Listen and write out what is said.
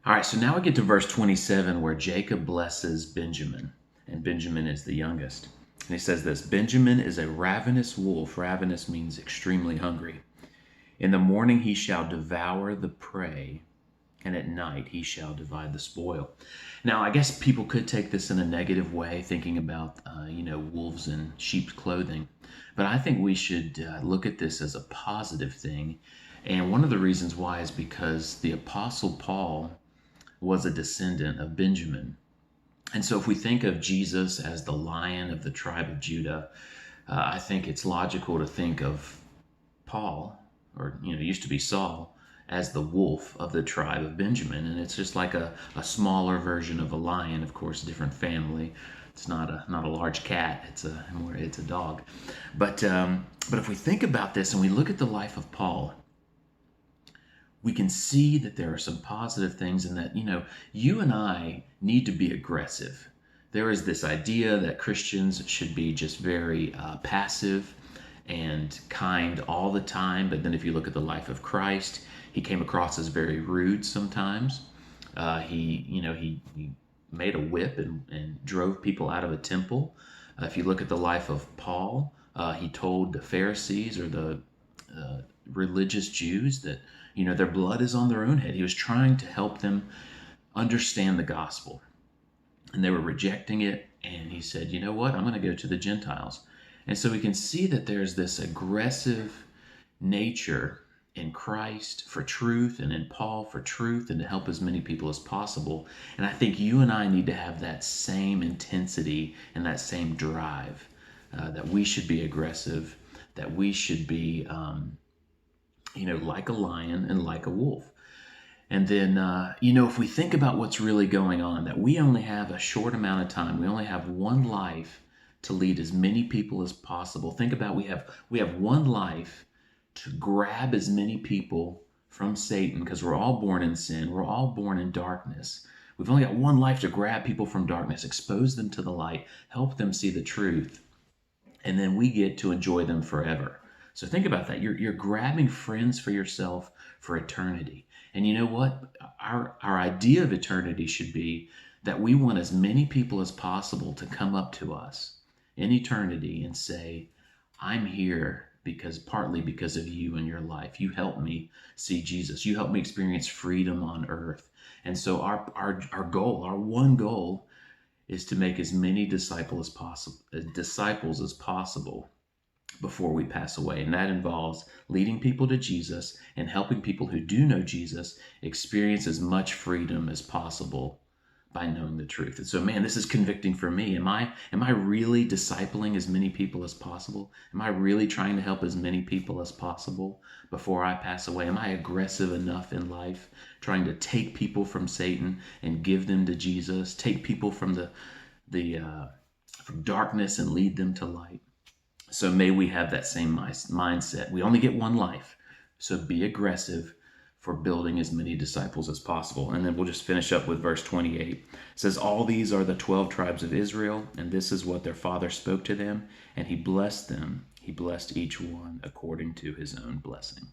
All right, so now we get to verse 27 where Jacob blesses Benjamin, and Benjamin is the youngest. And he says this: Benjamin is a ravenous wolf. Ravenous means extremely hungry. In the morning he shall devour the prey, and at night he shall divide the spoil. Now, I guess people could take this in a negative way, thinking about, wolves in sheep's clothing. But I think we should look at this as a positive thing. And one of the reasons why is because the Apostle Paul was a descendant of Benjamin. And so if we think of Jesus as the lion of the tribe of Judah, I think it's logical to think of Paul, or used to be Saul, as the wolf of the tribe of Benjamin. And it's just like a smaller version of a lion, of course, different family. It's not a large cat, it's a dog. But if we think about this and we look at the life of Paul, we can see that there are some positive things, and that you and I need to be aggressive. There is this idea that Christians should be just very passive and kind all the time. But then if you look at the life of Christ, he came across as very rude sometimes. He made a whip and drove people out of a temple. If you look at the life of Paul, he told the Pharisees, or the religious Jews, that their blood is on their own head. He was trying to help them understand the gospel, and they were rejecting it. And he said, you know what, I'm going to go to the Gentiles. And so we can see that there's this aggressive nature in Christ for truth, and in Paul for truth, and to help as many people as possible. And I think you and I need to have that same intensity and that same drive, that we should be aggressive, that we should be like a lion and like a wolf. And then, if we think about what's really going on, that we only have a short amount of time, we only have one life to lead as many people as possible. Think about, we have one life to grab as many people from Satan, because we're all born in sin, we're all born in darkness. We've only got one life to grab people from darkness, expose them to the light, help them see the truth, and then we get to enjoy them forever. So think about that. You're grabbing friends for yourself for eternity. And you know what? Our idea of eternity should be that we want as many people as possible to come up to us in eternity and say, I'm here partly because of you and your life. You helped me see Jesus. You helped me experience freedom on earth. And so our goal, our one goal, is to make as many disciples as possible before we pass away. And that involves leading people to Jesus and helping people who do know Jesus experience as much freedom as possible by knowing the truth. And so, man, this is convicting for me. Am I really discipling as many people as possible? Am I really trying to help as many people as possible before I pass away? Am I aggressive enough in life, trying to take people from Satan and give them to Jesus, take people from from darkness and lead them to light? So may we have that same mindset. We only get one life, so be aggressive for building as many disciples as possible. And then we'll just finish up with verse 28. It says, all these are the 12 tribes of Israel, and this is what their father spoke to them, and he blessed them. He blessed each one according to his own blessing.